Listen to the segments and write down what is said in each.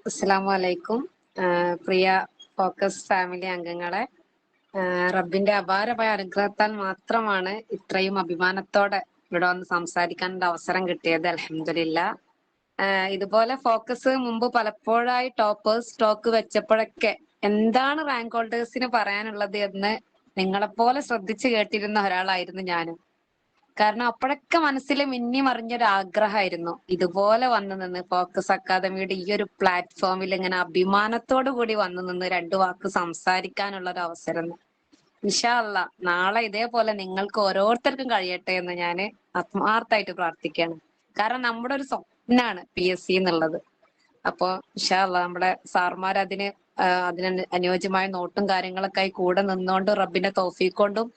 അസ്സലാമു അലൈക്കും. പ്രിയ focus family അംഗങ്ങളെ, റബ്ബിന്റെ അപാരമായ അനുഗ്രഹത്താൽ മാത്രമാണ് ഇത്രയും അഭിമാനത്തോടെ ഇവിടെ വന്ന് സംസാരിക്കാനുള്ള അവസരം കിട്ടിയത്. അൽഹംദുലില്ലാ. ഇതുപോലെ ഫോക്കസ് മുമ്പ് പലപ്പോഴായി ടോപ്പേഴ്സ് സ്റ്റോക്ക് വെച്ചപ്പോഴൊക്കെ എന്താണ് റാങ്ക് ഹോൾഡേഴ്സിന് പറയാനുള്ളത് എന്ന് നിങ്ങളെപ്പോലെ ശ്രദ്ധിച്ചു കേട്ടിരുന്ന ഒരാളായിരുന്നു ഞാനും. കാരണം അപ്പോഴൊക്കെ മനസ്സിൽ മിന്നി മറിഞ്ഞൊരു ആഗ്രഹമായിരുന്നു ഇതുപോലെ വന്നു നിന്ന് ഫോക്കസ് അക്കാദമിയുടെ ഈ ഒരു പ്ലാറ്റ്ഫോമിൽ ഇങ്ങനെ അഭിമാനത്തോടു കൂടി വന്നു നിന്ന് രണ്ടു വാക്ക് സംസാരിക്കാനുള്ള ഒരു അവസരം. ഇൻഷാ അള്ളാ നാളെ ഇതേപോലെ നിങ്ങൾക്ക് ഓരോരുത്തർക്കും കഴിയട്ടെ എന്ന് ഞാൻ ആത്മാർത്ഥമായിട്ട് പ്രാർത്ഥിക്കുകയാണ്. കാരണം നമ്മുടെ ഒരു സ്വപ്നാണ് PSC എന്നുള്ളത്. അപ്പോ ഇൻഷാ അള്ളാ നമ്മുടെ സാർമാർ അതിന് അനുയോജ്യമായ നോട്ടും കാര്യങ്ങളൊക്കെ ആയി കൂടെ നിന്നുകൊണ്ട് റബ്ബിന്റെ തൗഫീഖ് കൊണ്ടും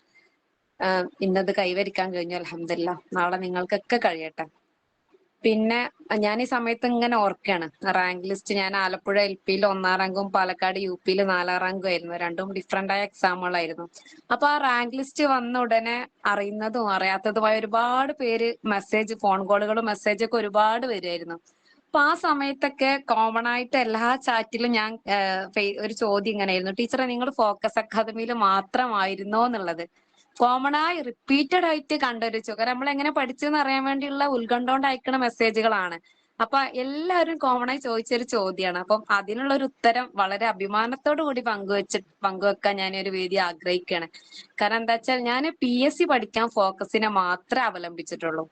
ഇന്നത് കൈവരിക്കാൻ കഴിഞ്ഞു. അൽഹംദുലില്ലാ. നാളെ നിങ്ങൾക്കൊക്കെ കഴിയട്ടെ. പിന്നെ ഞാൻ ഈ സമയത്ത് ഇങ്ങനെ ഓർക്കുകയാണ്, റാങ്ക് ലിസ്റ്റ് ഞാൻ ആലപ്പുഴ LP-യിൽ 1-ാം റാങ്കും പാലക്കാട് UP-യിൽ 4-ാം റാങ്കും ആയിരുന്നു. രണ്ടും ഡിഫറെന്റ് ആയ എക്സാമുകളായിരുന്നു. അപ്പൊ ആ റാങ്ക് ലിസ്റ്റ് വന്ന ഉടനെ അറിയുന്നതും അറിയാത്തതുമായ ഒരുപാട് പേര് ഫോൺ കോളുകളും മെസ്സേജൊക്കെ ഒരുപാട് വരുമായിരുന്നു. അപ്പൊ ആ സമയത്തൊക്കെ കോമൺ ആയിട്ട് എല്ലാ ചാറ്റിലും ഞാൻ ഒരു ചോദ്യം ഇങ്ങനെയായിരുന്നു, ടീച്ചറെ നിങ്ങൾ ഫോക്കസ് അക്കാദമിയിൽ മാത്രമായിരുന്നോ എന്നുള്ളത്. കോമൺ ആയി റിപ്പീറ്റഡ് ആയിട്ട് കണ്ടൊരു കാരണം നമ്മൾ എങ്ങനെ പഠിച്ചെന്ന് അറിയാൻ വേണ്ടിയുള്ള ഉത്കണ്ഠ കൊണ്ട് അയക്കണ മെസ്സേജുകളാണ്. അപ്പൊ എല്ലാവരും കോമൺ ആയി ചോദിച്ചൊരു ചോദ്യമാണ്. അപ്പം അതിനുള്ള ഒരു ഉത്തരം വളരെ അഭിമാനത്തോടു കൂടി പങ്കുവെക്കാൻ ഞാൻ ഒരു വേദി ആഗ്രഹിക്കുകയാണ്. കാരണം എന്താ വെച്ചാൽ ഞാൻ PSC പഠിക്കാൻ ഫോക്കസിനെ മാത്രമേ അവലംബിച്ചിട്ടുള്ളൂ.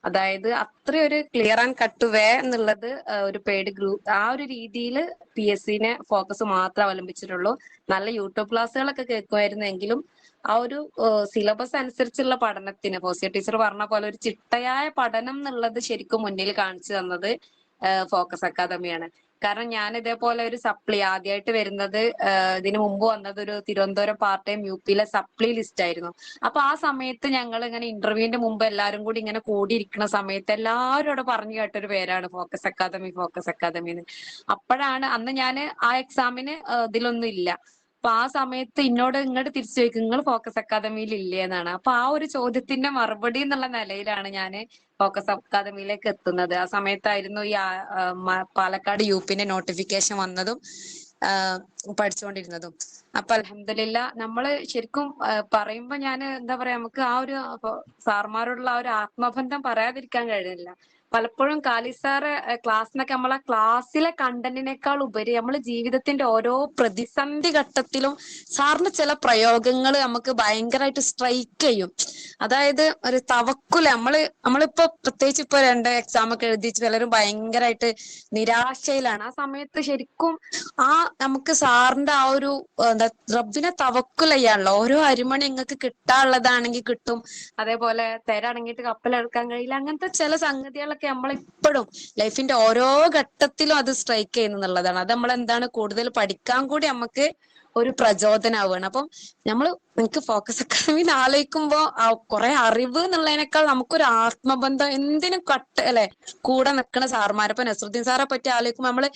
അതായത് അത്രയൊരു ക്ലിയർ ആൻഡ് കട്ട് വേ എന്നുള്ളത് ഒരു പെയ്ഡ് ഗ്രൂപ്പ് ആ ഒരു രീതിയിൽ PSC-നെ ഫോക്കസ് മാത്രം അവലംബിച്ചിട്ടുള്ളൂ. നല്ല യൂട്യൂബ് ക്ലാസ്സുകളൊക്കെ കേൾക്കുമായിരുന്നു. എങ്കിലും ആ ഒരു സിലബസ് അനുസരിച്ചുള്ള പഠനത്തിന് ഫൗസിയ ടീച്ചർ പറഞ്ഞ പോലെ ഒരു ചിട്ടയായ പഠനം എന്നുള്ളത് ശരിക്കും മുന്നിൽ കാണിച്ചു തന്നത് ഫോക്കസ് അക്കാദമിയാണ്. കാരണം ഞാൻ ഇതേപോലെ ഒരു സപ്ലി ആദ്യമായിട്ട് വരുന്നത്, ഇതിനു മുമ്പ് വന്നത് ഒരു തിരുവനന്തപുരം പാർട്ട് ടൈം UP-യിലെ സപ്ലി ലിസ്റ്റ് ആയിരുന്നു. അപ്പൊ ആ സമയത്ത് ഞങ്ങൾ ഇങ്ങനെ ഇന്റർവ്യൂവിന്റെ മുമ്പ് എല്ലാവരും കൂടി ഇങ്ങനെ കൂടിയിരിക്കുന്ന സമയത്ത് എല്ലാവരും അവിടെ പറഞ്ഞു കേട്ടൊരു പേരാണ് ഫോക്കസ് അക്കാദമി, ഫോക്കസ് അക്കാദമി എന്ന്. അപ്പോഴാണ് അന്ന് ഞാൻ ആ എക്സാമിന് ഇതിലൊന്നും ഇല്ല. അപ്പൊ ആ സമയത്ത് എന്നോട് ഇങ്ങോട്ട് തിരിച്ചു ചോദിക്കും, നിങ്ങൾ ഫോക്കസ് അക്കാദമിയിൽ ഇല്ലേ എന്നാണ്. അപ്പൊ ആ ഒരു ചോദ്യത്തിന്റെ മറുപടി എന്നുള്ള നിലയിലാണ് ഞാൻ ഫോക്കസ് അക്കാദമിയിലേക്ക് എത്തുന്നത്. ആ സമയത്തായിരുന്നു ഈ പാലക്കാട് UP-ന്റെ നോട്ടിഫിക്കേഷൻ വന്നതും പഠിച്ചുകൊണ്ടിരുന്നതും. അപ്പൊ അൽഹംദുലില്ലാ നമ്മള് ശരിക്കും പറയുമ്പോ ഞാൻ എന്താ പറയാ, നമുക്ക് ആ ഒരു സാർമാരോടുള്ള ആ ഒരു ആത്മബന്ധം പറയാതിരിക്കാൻ കഴിയില്ല. പലപ്പോഴും കാലി സാറ് ക്ലാസ്സിനൊക്കെ നമ്മളെ ക്ലാസ്സിലെ കണ്ടന്റിനേക്കാൾ ഉപരി നമ്മൾ ജീവിതത്തിന്റെ ഓരോ പ്രതിസന്ധി ഘട്ടത്തിലും സാറിന് ചില പ്രയോഗങ്ങൾ നമുക്ക് ഭയങ്കരമായിട്ട് സ്ട്രൈക്ക് ചെയ്യും. അതായത് ഒരു തവക്കുല നമ്മളിപ്പോ പ്രത്യേകിച്ച് ഇപ്പൊ 2 എക്സാം ഒക്കെ എഴുതി ചിലരും ഭയങ്കരമായിട്ട് നിരാശയിലാണ്. ആ സമയത്ത് ശരിക്കും നമുക്ക് സാറിന്റെ ആ ഒരു എന്താ റബ്ബിനെ തവക്കുൽ ചെയ്യാനുള്ള ഓരോ അരിമണി നിങ്ങൾക്ക് കിട്ടാനുള്ളതാണെങ്കിൽ കിട്ടും, അതേപോലെ തെരടങ്ങിയിട്ട് കപ്പലെടുക്കാൻ കഴിയില്ല, അങ്ങനത്തെ ചില സംഗതികളൊക്കെ നമ്മളിപ്പോഴും ലൈഫിന്റെ ഓരോ ഘട്ടത്തിലും അത് സ്ട്രൈക്ക് ചെയ്യുന്നു എന്നുള്ളതാണ്. അത് നമ്മൾ എന്താണ് കൂടുതൽ പഠിക്കാൻ കൂടി നമുക്ക് ഒരു പ്രചോദനമാവുകയാണ്. അപ്പം എനിക്ക് ഫോക്കസ് അക്കാദമിയിൽ ആലോചിക്കുമ്പോ കുറെ അറിവ് എന്നുള്ളതിനേക്കാൾ നമുക്കൊരു ആത്മബന്ധം എന്തിനും അല്ലെ കൂടെ നിൽക്കുന്ന സാർമാരെ. ഇപ്പൊ നസറുദ്ദീൻ സാറെ പറ്റി ആലോചിക്കുമ്പോൾ നമ്മള്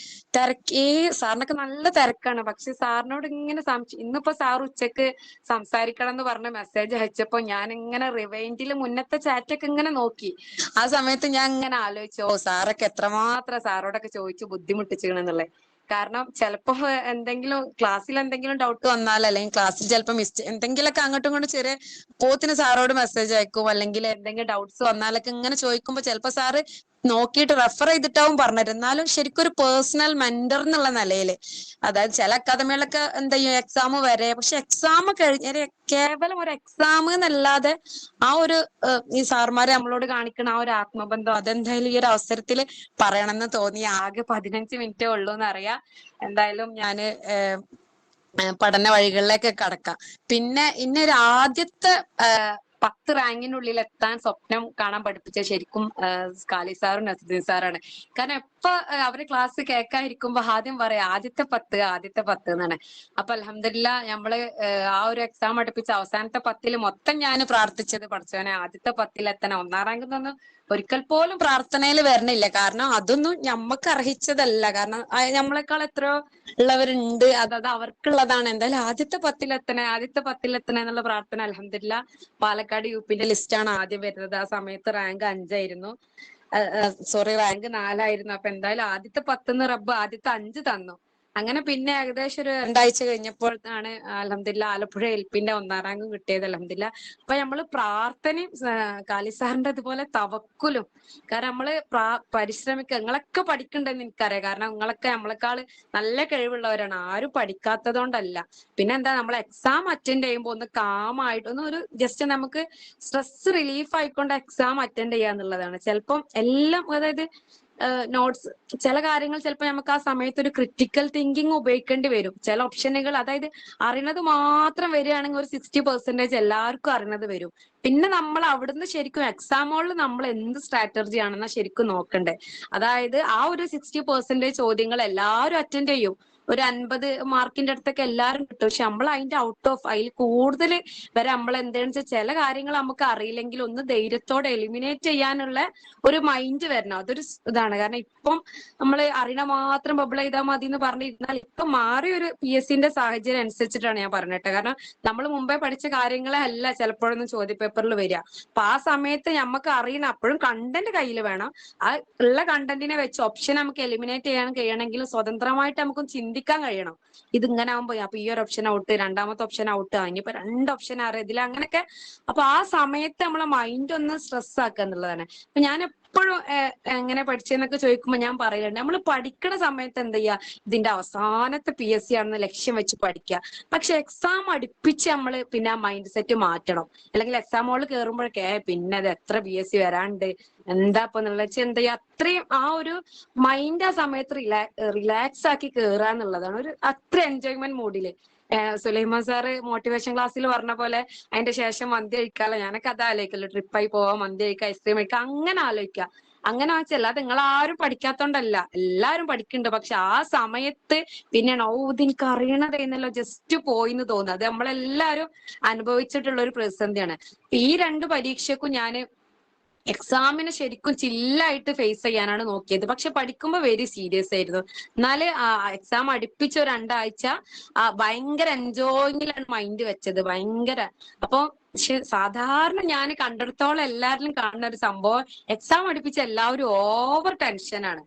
സാറിനൊക്കെ നല്ല തിരക്കാണ്, പക്ഷെ സാറിനോട് ഇങ്ങനെ ഇന്നിപ്പോ സാർ ഉച്ചക്ക് സംസാരിക്കണം എന്ന് പറഞ്ഞ മെസ്സേജ് അയച്ചപ്പോ ഞാൻ ഇങ്ങനെ റിവൈൻഡിൽ മുന്നത്തെ ചാറ്റൊക്കെ ഇങ്ങനെ നോക്കി. ആ സമയത്ത് ഞാൻ ഇങ്ങനെ ആലോചിച്ചു, സാറൊക്കെ എത്രമാത്രം സാറോടൊക്കെ ചോദിച്ചു ബുദ്ധിമുട്ടിച്ചിരുന്നുള്ളത്. കാരണം ചിലപ്പോ ക്ലാസ്സിൽ എന്തെങ്കിലും ഡൗട്ട് വന്നാൽ, അല്ലെങ്കിൽ ക്ലാസ്സിൽ ചിലപ്പോൾ എന്തെങ്കിലുമൊക്കെ അങ്ങോട്ടും ഇങ്ങോട്ടും ചെറിയ പോത്തിന് സാറോട് മെസ്സേജ് അയക്കും, അല്ലെങ്കിൽ എന്തെങ്കിലും ഡൗട്ട്സ് വന്നാലൊക്കെ ഇങ്ങനെ ചോദിക്കുമ്പോൾ ചിലപ്പോൾ സാറ് നോക്കിയിട്ട് റെഫർ ചെയ്തിട്ടാവും പറഞ്ഞത്. എന്നാലും ശരിക്കും ഒരു പേഴ്സണൽ മെന്റർ എന്നുള്ള നിലയിൽ, അതായത് ചില അക്കാദമികളൊക്കെ എന്താ ചെയ്യും എക്സാം വരെ, പക്ഷെ എക്സാം കഴിഞ്ഞ കേവലം ഒരു എക്സാം എന്നല്ലാതെ ആ ഒരു ഈ സാർമാരെ നമ്മളോട് കാണിക്കുന്ന ആ ഒരു ആത്മബന്ധം അതെന്തായാലും ഈ ഒരു അവസരത്തിൽ പറയണമെന്ന് തോന്നി. ആകെ 15 മിനിറ്റേ ഉള്ളൂ എന്നറിയാം. എന്തായാലും ഞാന് പഠന വഴികളിലേക്ക് കടക്കാം. പിന്നെ ഇന്നൊരു ആദ്യത്തെ 10 റാങ്കിനുള്ളിൽ എത്താൻ സ്വപ്നം കാണാൻ പഠിപ്പിച്ച ശരിക്കും കാലി സാറും നസറുദ്ദീൻ സാറാണ്. കാരണം എപ്പോ അവര് ക്ലാസ് കേൾക്കാതിരിക്കുമ്പോ ആദ്യം പറയാം ആദ്യത്തെ 10 ആദ്യത്തെ 10 എന്നാണ്. അപ്പൊ അൽഹംദുലില്ലാ നമ്മള് ആ ഒരു എക്സാം അടുപ്പിച്ച അവസാനത്തെ 10 മൊത്തം ഞാൻ പ്രാർത്ഥിച്ചത് പഠിച്ചവനെ ആദ്യത്തെ 10 എത്തണം. 1-ാം റാങ്ക് എന്നൊന്നും ഒരിക്കൽ പോലും പ്രാർത്ഥനയിൽ വരണില്ല. കാരണം അതൊന്നും ഞമ്മക്ക് അർഹിച്ചതല്ല. കാരണം നമ്മളെക്കാൾ എത്രയോ ഉള്ളവരുണ്ട്, അത് അവർക്കുള്ളതാണ്. എന്തായാലും ആദ്യത്തെ 10 എത്തണേ ആദ്യത്തെ 10 എത്തണേ എന്നുള്ള പ്രാർത്ഥന. അൽഹംദുലില്ലാ പാലക്കാട് UP-ന്റെ ലിസ്റ്റാണ് ആദ്യം വരുന്നത്. ആ സമയത്ത് റാങ്ക് 5 ആയിരുന്നു. സോറി റാങ്ക് 4 അപ്പൊ എന്തായാലും ആദ്യത്തെ 10 റബ്ബ് ആദ്യത്തെ 5 തന്നു. അങ്ങനെ പിന്നെ ഏകദേശം ഒരു 2 ആഴ്ച കഴിഞ്ഞപ്പോൾ ആണ് അൽഹംദുലില്ലാ ആലപ്പുഴ എൽപിന്റെ 1ാം റാങ്ക് കിട്ടിയത് അൽഹംദുലില്ലാ. അപ്പൊ നമ്മള് പ്രാർത്ഥനയും കാലി സാറിന്റെ അതുപോലെ തവക്കുലും, കാരണം നമ്മള് പരിശ്രമിക്കുക. നിങ്ങളൊക്കെ പഠിക്കണ്ടെന്ന് എനിക്കറിയാം, കാരണം നിങ്ങളൊക്കെ നമ്മളെക്കാള് നല്ല കഴിവുള്ളവരാണ്, ആരും പഠിക്കാത്തത് കൊണ്ടല്ല. പിന്നെ എന്താ, നമ്മൾ എക്സാം അറ്റൻഡ് ചെയ്യുമ്പോൾ ഒന്ന് കാമായിട്ട് ഒരു ജസ്റ്റ് നമുക്ക് സ്ട്രെസ് റിലീഫ് ആയിക്കൊണ്ട് എക്സാം അറ്റൻഡ് ചെയ്യാന്നുള്ളതാണ്. ചിലപ്പം എല്ലാം, അതായത് നോട്ട്സ്, ചില കാര്യങ്ങൾ ചിലപ്പോൾ നമുക്ക് ആ സമയത്ത് ഒരു ക്രിട്ടിക്കൽ തിങ്കിങ് ഉപയോഗിക്കേണ്ടി വരും. ചില ഓപ്ഷനുകൾ, അതായത് അറിയണത് മാത്രം വരികയാണെങ്കിൽ ഒരു 60% എല്ലാവർക്കും അറിയണത് വരും. പിന്നെ നമ്മൾ അവിടുന്ന് ശരിക്കും എക്സാം ഹോളിൽ നമ്മൾ എന്ത് സ്ട്രാറ്റജി ആണെന്നാ ശരിക്കും നോക്കണ്ടേ. അതായത് ആ ഒരു 60% ചോദ്യങ്ങൾ എല്ലാവരും അറ്റൻഡ് ചെയ്യും, ഒരു 50 മാർക്കിന്റെ അടുത്തൊക്കെ എല്ലാവരും കിട്ടും. പക്ഷെ നമ്മൾ അതിന്റെ ഔട്ട് ഓഫ്, അതിൽ കൂടുതൽ വരെ നമ്മൾ എന്താണെന്ന് വെച്ചാൽ ചില കാര്യങ്ങൾ നമുക്ക് അറിയില്ലെങ്കിൽ ഒന്ന് ധൈര്യത്തോടെ എലിമിനേറ്റ് ചെയ്യാനുള്ള ഒരു മൈൻഡ് വരണം. അതൊരു ഇതാണ്. കാരണം ഇപ്പം നമ്മൾ അറിയണ മാത്രം ബബിൾ ചെയ്താൽ മതി എന്ന് പറഞ്ഞിരുന്നാൽ ഇപ്പൊ മാറിയ ഒരു PSCന്റെ സാഹചര്യം അനുസരിച്ചിട്ടാണ് ഞാൻ പറഞ്ഞിട്ട്. കാരണം നമ്മൾ മുമ്പേ പഠിച്ച കാര്യങ്ങളെ അല്ല ചിലപ്പോഴൊന്നും ചോദ്യപേപ്പറിൽ വരിക. അപ്പൊ ആ സമയത്ത് നമുക്ക് അറിയണം, അപ്പോഴും കണ്ടന്റ് കയ്യിൽ വേണം. ആ ഉള്ള കണ്ടന്റിനെ വെച്ച് ഓപ്ഷൻ നമുക്ക് എലിമിനേറ്റ് ചെയ്യാൻ കഴിയണമെങ്കിൽ സ്വതന്ത്രമായിട്ട് നമുക്ക് ചിന്തിക്കാൻ കഴിയണം. ഇതിങ്ങനെ ആകുമ്പോ അപ്പൊ ഈ ഒരു ഓപ്ഷൻ ഔട്ട്, രണ്ടാമത്തെ ഓപ്ഷൻ ഔട്ട്, ഇനിയിപ്പോ 2 ഓപ്ഷൻ അറിയത്തില്ല, അങ്ങനെയൊക്കെ. അപ്പൊ ആ സമയത്ത് നമ്മളെ മൈൻഡ് ഒന്ന് സ്ട്രെസ് ആക്കുക എന്നുള്ളതാണ്. അപ്പൊ ഞാൻ എപ്പോഴും എങ്ങനെ പഠിച്ചെന്നൊക്കെ ചോദിക്കുമ്പോൾ ഞാൻ പറയുന്നുണ്ട്, നമ്മൾ പഠിക്കണ സമയത്ത് എന്ത് ചെയ്യുക, ഇതിന്റെ അവസാനത്തെ PSC ആണെന്ന് ലക്ഷ്യം വെച്ച് പഠിക്കുക. പക്ഷെ എക്സാം അടുപ്പിച്ച് നമ്മൾ പിന്നെ ആ മൈൻഡ് സെറ്റ് മാറ്റണം. അല്ലെങ്കിൽ എക്സാം ഹോളിൽ കയറുമ്പോഴൊക്കെ പിന്നെ അത് എത്ര PSC വരാണ്ട് എന്താ ഇപ്പൊ എന്നുള്ള എന്താ ചെയ്യുക, അത്രയും ആ ഒരു മൈൻഡ് ആ സമയത്ത് റിലാക്സ് ആക്കി കയറുക എന്നുള്ളതാണ്. ഒരു അത്ര എൻജോയ്മെന്റ് മൂഡില്. സുലൈമാൻ സാറ് മോട്ടിവേഷൻ ക്ലാസ്സിൽ പറഞ്ഞ പോലെ അതിന്റെ ശേഷം മന്തി കഴിക്കാലോ, ഞാനൊക്കെ അതാ ആലോചിക്കല്ലോ, ട്രിപ്പായി പോവാം, മന്തി കഴിക്കുക, ഐസ്ക്രീം കഴിക്കുക, അങ്ങനെ ആലോചിക്കുക. അങ്ങനെ വെച്ചാൽ അല്ലാതെ നിങ്ങൾ ആരും പഠിക്കാത്തോണ്ടല്ല, എല്ലാരും പഠിക്കുന്നുണ്ട്. പക്ഷെ ആ സമയത്ത് പിന്നെയാണ് ഇത് എനിക്ക് അറിയണതേന്നല്ലോ ജസ്റ്റ് പോയിന്ന് തോന്നുന്നത്. അത് നമ്മളെല്ലാരും അനുഭവിച്ചിട്ടുള്ള ഒരു പ്രതിസന്ധിയാണ്. ഈ 2 പരീക്ഷക്കും ഞാൻ എക്സാമിന് ശരിക്കും ചില്ലായിട്ട് ഫേസ് ചെയ്യാനാണ് നോക്കിയത്. പക്ഷെ പഠിക്കുമ്പോ വെരി സീരിയസ് ആയിരുന്നു. എന്നാല് എക്സാം അടുപ്പിച്ച ഒരു 2 ആഴ്ച ഭയങ്കര എൻജോയിങ്ങിലാണ് മൈൻഡ് വെച്ചത്, ഭയങ്കര. അപ്പൊ പക്ഷെ സാധാരണ ഞാൻ കണ്ടിടത്തോളം എല്ലാവരിലും കാണുന്ന ഒരു സംഭവം, എക്സാം അടുപ്പിച്ച എല്ലാവരും ഓവർ ടെൻഷനാണ്.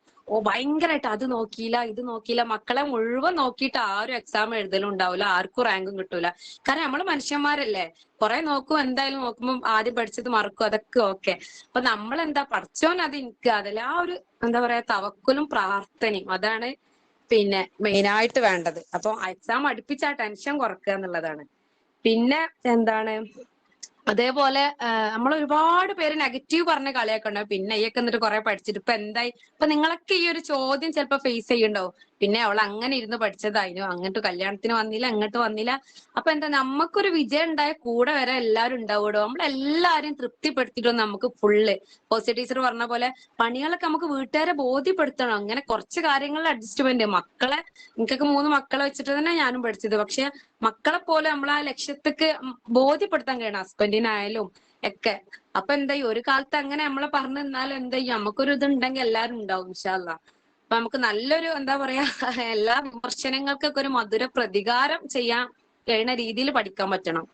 ഭയങ്കരമായിട്ട് അത് നോക്കിയില്ല, ഇത് നോക്കിയില്ല, മക്കളെ മുഴുവൻ നോക്കിയിട്ട് ആരും എക്സാം എഴുതലും ഉണ്ടാവില്ല, ആർക്കും റാങ്കും കിട്ടൂല. കാരണം നമ്മള് മനുഷ്യന്മാരല്ലേ, കുറെ നോക്കും, എന്തായാലും നോക്കുമ്പോൾ ആദ്യം പഠിച്ചത് മറക്കും, അതൊക്കെ ഓക്കെ. അപ്പൊ നമ്മളെന്താ, പഠിച്ചോൻ അത് എനിക്ക് അതിൽ ആ ഒരു എന്താ പറയാ തവക്കലും പ്രാർത്ഥനയും, അതാണ് പിന്നെ മെയിനായിട്ട് വേണ്ടത്. അപ്പൊ എക്സാം അടുപ്പിച്ച് ആ ടെൻഷൻ കുറക്കുക എന്നുള്ളതാണ്. പിന്നെ എന്താണ്, അതേപോലെ നമ്മൾ ഒരുപാട് പേര് നെഗറ്റീവ് പറഞ്ഞ കളിയൊക്കെ ഉണ്ടാവും. പിന്നെ ഈയൊക്കെ എന്നിട്ട് കുറെ പഠിച്ചിട്ട് ഇപ്പൊ എന്തായി, ഇപ്പൊ നിങ്ങളൊക്കെ ഈ ഒരു ചോദ്യം ചിലപ്പോ ഫേസ് ചെയ്യുന്നുണ്ടാവും. പിന്നെ അവൾ അങ്ങനെ ഇരുന്ന് പഠിച്ചതായിരുന്നു, അങ്ങോട്ട് കല്യാണത്തിന് വന്നില്ല, അങ്ങോട്ട് വന്നില്ല. അപ്പൊ എന്താ, നമുക്കൊരു വിജയം ഉണ്ടായ കൂടെ വരെ എല്ലാവരും ഉണ്ടാവൂടോ. നമ്മളെല്ലാരും തൃപ്തിപ്പെടുത്തിയിട്ടോ നമുക്ക് ഫുള്ള് ഹോസ്റ്റൽ ടീച്ചർ പറഞ്ഞ പോലെ പണികളൊക്കെ നമുക്ക് വീട്ടുകാരെ ബോധ്യപ്പെടുത്തണം. അങ്ങനെ കുറച്ച് കാര്യങ്ങളിൽ അഡ്ജസ്റ്റ്മെന്റ്, മക്കളെ, എനിക്കൊക്കെ 3 മക്കളെ വെച്ചിട്ട് തന്നെ ഞാനും പഠിച്ചത്. പക്ഷെ മക്കളെ പോലെ നമ്മൾ ആ ലക്ഷ്യത്തേക്ക് ബോധ്യപ്പെടുത്താൻ കഴിയണം, ഹസ്ബൻഡിനായാലും ഒക്കെ. അപ്പൊ എന്താ, ഒരു കാലത്ത് അങ്ങനെ നമ്മളെ പറഞ്ഞു നിന്നാലും എന്താ ചെയ്യും, നമുക്കൊരു ഇതുണ്ടെങ്കിൽ എല്ലാരും ഉണ്ടാവും ഇൻഷാ അല്ലാഹ്. അപ്പൊ നമുക്ക് നല്ലൊരു എന്താ പറയാ എല്ലാ വിമർശനങ്ങൾക്കൊക്കെ ഒരു മധുര പ്രതികാരം ചെയ്യാൻ കഴിയുന്ന രീതിയിൽ പഠിക്കാൻ പറ്റണം.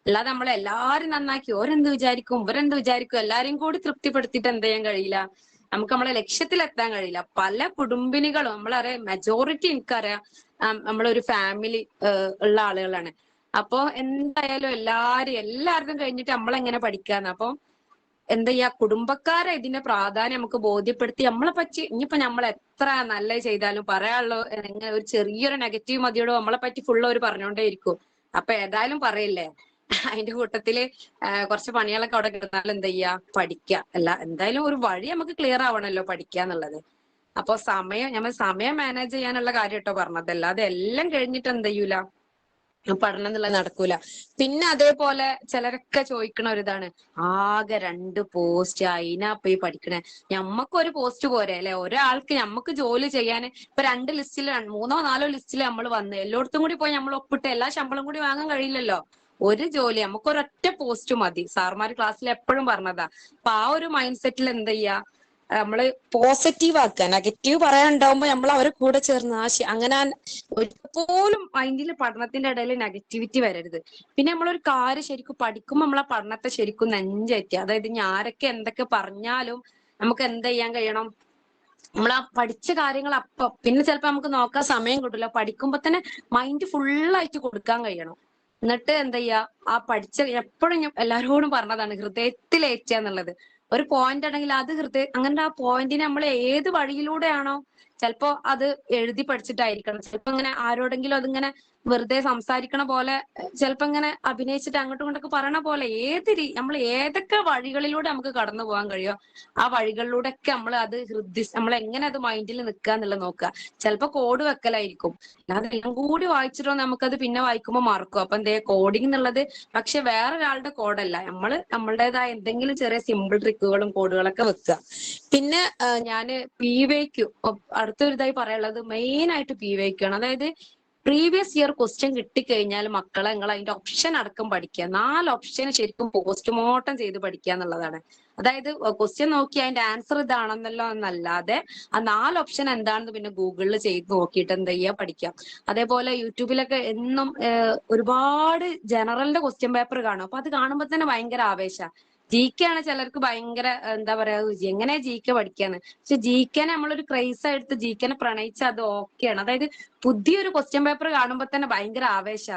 അല്ലാതെ നമ്മൾ എല്ലാരും നന്നാക്കി ഓരെന്ത് വിചാരിക്കും, ഇവരെന്ത് വിചാരിക്കും, എല്ലാരെയും കൂടി തൃപ്തിപ്പെടുത്തിയിട്ട് എന്ത് ചെയ്യാൻ കഴിയില്ല, നമുക്ക് നമ്മളെ ലക്ഷ്യത്തിലെത്താൻ കഴിയില്ല. പല കുടുംബിനികളും നമ്മളറിയാം, മെജോറിറ്റി എനിക്കറിയാം നമ്മളൊരു ഫാമിലി ഉള്ള ആളുകളാണ്. അപ്പൊ എന്തായാലും എല്ലാവരും കഴിഞ്ഞിട്ട് നമ്മളെങ്ങനെ പഠിക്കാന്ന്. അപ്പൊ എന്താ ചെയ്യാ, കുടുംബക്കാരെ ഇതിന്റെ പ്രാധാന്യം നമുക്ക് ബോധ്യപ്പെടുത്തി നമ്മളെ പറ്റി, ഇനിയിപ്പോ നമ്മൾ എത്ര നല്ല ചെയ്താലും പറയാനുള്ളൂ എങ്ങനെ ഒരു ചെറിയൊരു നെഗറ്റീവ് മതിയോടോ നമ്മളെ പറ്റി ഫുള്ള് അവർ പറഞ്ഞോണ്ടേ ഇരിക്കും. അപ്പൊ ഏതായാലും പറയില്ലേ, അതിന്റെ കൂട്ടത്തില് കുറച്ച് പണികളൊക്കെ അവിടെ കിടന്നാലും എന്താ ചെയ്യാ, പഠിക്കുക. അല്ല എന്തായാലും ഒരു വഴി നമുക്ക് ക്ലിയർ ആവണല്ലോ പഠിക്കുക എന്നുള്ളത്. അപ്പൊ സമയം മാനേജ് ചെയ്യാനുള്ള കാര്യം കേട്ടോ പറഞ്ഞത്, അല്ലാതെ എല്ലാം കഴിഞ്ഞിട്ട് എന്ത് ചെയ്യൂല, പഠനം എന്നുള്ളത് നടക്കൂല. പിന്നെ അതേപോലെ ചിലരൊക്കെ ചോദിക്കണ ഒരിതാണ്, ആകെ 2 പോസ്റ്റ് അതിനാ പോയി പഠിക്കണേ. ഞമ്മക്കൊരു പോസ്റ്റ് പോരെ അല്ലെ, ഒരാൾക്ക് ഞമ്മക്ക് ജോലി ചെയ്യാൻ. ഇപ്പൊ 2 ലിസ്റ്റിൽ 3 or 4 ലിസ്റ്റിൽ നമ്മൾ വന്ന് എല്ലായിടത്തും കൂടി പോയി നമ്മൾ ഒപ്പിട്ട് എല്ലാ ശമ്പളം കൂടി വാങ്ങാൻ കഴിയില്ലല്ലോ. ഒരു ജോലി നമുക്ക് ഒരൊറ്റ പോസ്റ്റ് മതി, സാർമാര് ക്ലാസ്സിൽ എപ്പോഴും പറഞ്ഞതാ. അപ്പൊ ആ ഒരു മൈൻഡ് സെറ്റിൽ എന്ത് ചെയ്യാ, നമ്മള് പോസിറ്റീവ് ആക്കുക. നെഗറ്റീവ് പറയാനുണ്ടാവുമ്പോ നമ്മൾ അവരെ കൂടെ ചേർന്ന് അങ്ങനെ ഒരിക്കലും മൈൻഡിൽ പഠനത്തിന്റെ ഇടയിൽ നെഗറ്റിവിറ്റി വരരുത്. പിന്നെ നമ്മളൊരു കാര്യം ശരിക്കും പഠിക്കുമ്പോൾ നമ്മളെ പഠനത്തെ ശരിക്കും നെഞ്ചേറ്റുക. അതായത് ഇനി ആരൊക്കെ എന്തൊക്കെ പറഞ്ഞാലും നമുക്ക് എന്ത് ചെയ്യാൻ കഴിയണം, നമ്മൾ ആ പഠിച്ച കാര്യങ്ങൾ അപ്പൊ പിന്നെ ചിലപ്പോ നമുക്ക് നോക്കാൻ സമയം കിട്ടില്ല, പഠിക്കുമ്പോ തന്നെ മൈൻഡ് ഫുള്ളായിട്ട് കൊടുക്കാൻ കഴിയണം. എന്നിട്ട് എന്താ ചെയ്യാ, ആ പഠിച്ച എപ്പോഴും ഞാൻ എല്ലാരോടും പറഞ്ഞതാണ് ഹൃദയത്തിലേറ്റുക എന്നുള്ളത്. ഒരു പോയിന്റ് ആണെങ്കിൽ അത് അങ്ങനെ ആ പോയിന്റിനെ നമ്മൾ ഏത് വഴിയിലൂടെയാണോ, ചിലപ്പോ അത് എഴുതി പഠിച്ചിട്ടായിരിക്കണം, ചിലപ്പോ ഇങ്ങനെ ആരോടെങ്കിലും അതിങ്ങനെ വെറുതെ സംസാരിക്കണ പോലെ, ചിലപ്പോ ഇങ്ങനെ അഭിനയിച്ചിട്ട് അങ്ങോട്ടും ഇങ്ങോട്ടൊക്കെ പറയണ പോലെ നമ്മൾ ഏതൊക്കെ വഴികളിലൂടെ നമുക്ക് കടന്നു പോകാൻ കഴിയോ ആ വഴികളിലൂടെ ഒക്കെ നമ്മൾ എങ്ങനെ അത് മൈൻഡിൽ നിൽക്കുക എന്നുള്ളത് നോക്കുക. ചിലപ്പോ കോഡ് വെക്കലായിരിക്കും, അല്ലാതെ എല്ലാം കൂടി വായിച്ചിട്ടോ നമുക്കത് പിന്നെ വായിക്കുമ്പോൾ മറക്കും. അപ്പൊ എന്തേ കോഡിംഗ് എന്നുള്ളത് പക്ഷെ വേറൊരാളുടെ കോഡല്ല, നമ്മളുടേതായ എന്തെങ്കിലും ചെറിയ സിമ്പിൾ ട്രിക്കുകളും കോഡുകളൊക്കെ വെക്കുക. പിന്നെ ഞാന് PYQ അടുത്തൊരു ഇതായി പറയാനുള്ളത് മെയിൻ ആയിട്ട് PYQ ആണ്. അതായത് പ്രീവിയസ് ഇയർ ക്വസ്റ്റ്യൻ കിട്ടിക്കഴിഞ്ഞാൽ മക്കളെ നിങ്ങൾ അതിന്റെ ഓപ്ഷൻ അടക്കം പഠിക്കുക. 4 ഓപ്ഷൻ ശരിക്കും പോസ്റ്റ്മോർട്ടം ചെയ്ത് പഠിക്കുക എന്നുള്ളതാണ്. അതായത് ക്വസ്റ്റ്യൻ നോക്കി അതിന്റെ ആൻസർ ഇതാണെന്നല്ലോ എന്നല്ലാതെ ആ 4 ഓപ്ഷൻ എന്താണെന്ന് പിന്നെ ഗൂഗിളിൽ ചെയ്ത് നോക്കിയിട്ട് എന്ത് ചെയ്യുക, പഠിക്കാം. അതേപോലെ യൂട്യൂബിലൊക്കെ എന്നും ഒരുപാട് ജനറലിന്റെ ക്വസ്റ്റ്യൻ പേപ്പർ കാണും. അപ്പൊ അത് കാണുമ്പോൾ തന്നെ ഭയങ്കര ആവേശ. GK ആണ് ചിലർക്ക് ഭയങ്കര എന്താ പറയാ, എങ്ങനെ GK പഠിക്കാന്ന്. പക്ഷെ GK നമ്മളൊരു ക്രൈസ് എടുത്ത് GK പ്രണയിച്ച അത് ഓക്കെയാണ്. അതായത് പുതിയൊരു ക്വസ്റ്റ്യൻ പേപ്പർ കാണുമ്പോൾ തന്നെ ഭയങ്കര ആവേശ,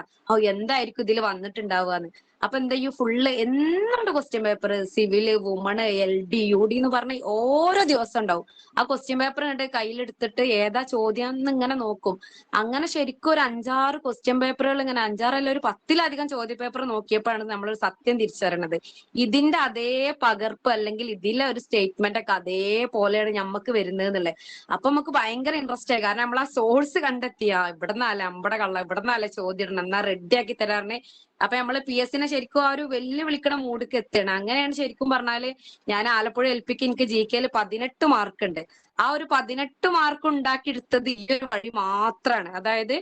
എന്തായിരിക്കും ഇതിൽ വന്നിട്ടുണ്ടാവുകന്ന്. അപ്പൊ എന്താ ചെയ്യും, ഫുള്ള് എന്നുണ്ട് question paper, civil, woman, LD, UD എന്ന് പറഞ്ഞ ഓരോ ദിവസം ഉണ്ടാവും. ആ ക്വസ്റ്റ്യൻ പേപ്പർ കണ്ട് കയ്യിലെടുത്തിട്ട് ഏതാ ചോദ്യം എന്ന് ഇങ്ങനെ നോക്കും. അങ്ങനെ ശരിക്കും ഒരു 5-6 ക്വസ്റ്റ്യൻ പേപ്പറുകൾ, ഇങ്ങനെ 5-6 ഒരു 10-ലധികം ചോദ്യ പേപ്പർ നോക്കിയപ്പോഴാണ് നമ്മളൊരു സത്യം തിരിച്ചറിയണത്. ഇതിന്റെ അതേ പകർപ്പ് അല്ലെങ്കിൽ ഇതിലെ ഒരു സ്റ്റേറ്റ്മെന്റ് ഒക്കെ അതേപോലെയാണ് ഞമ്മക്ക് വരുന്നത് എന്നുള്ളത്. അപ്പൊ നമുക്ക് ഭയങ്കര ഇൻട്രസ്റ്റ് ആയി, കാരണം നമ്മൾ ആ സോഴ്സ് കണ്ടെത്തിയ ഇവിടുന്നല്ല അമ്പടെ കള്ള, ഇവിടുന്നല്ല ചോദ്യം ഇടണം എന്നാ റെഡി ആക്കി തരാറിന്. അപ്പൊ നമ്മള് PSനെ ശരിക്കും ആ ഒരു വെല്ലുവിളിക്കണ മൂഡിക്ക് എത്തണം. അങ്ങനെയാണ് ശരിക്കും പറഞ്ഞാല് ഞാൻ ആലപ്പുഴ LPക്ക് എനിക്ക് GKയിൽ 18 മാർക്ക് ഉണ്ട്. ആ ഒരു 18 മാർക്ക് ഉണ്ടാക്കിയെടുത്തത് ഈ ഒരു വഴി മാത്രമാണ്. അതായത്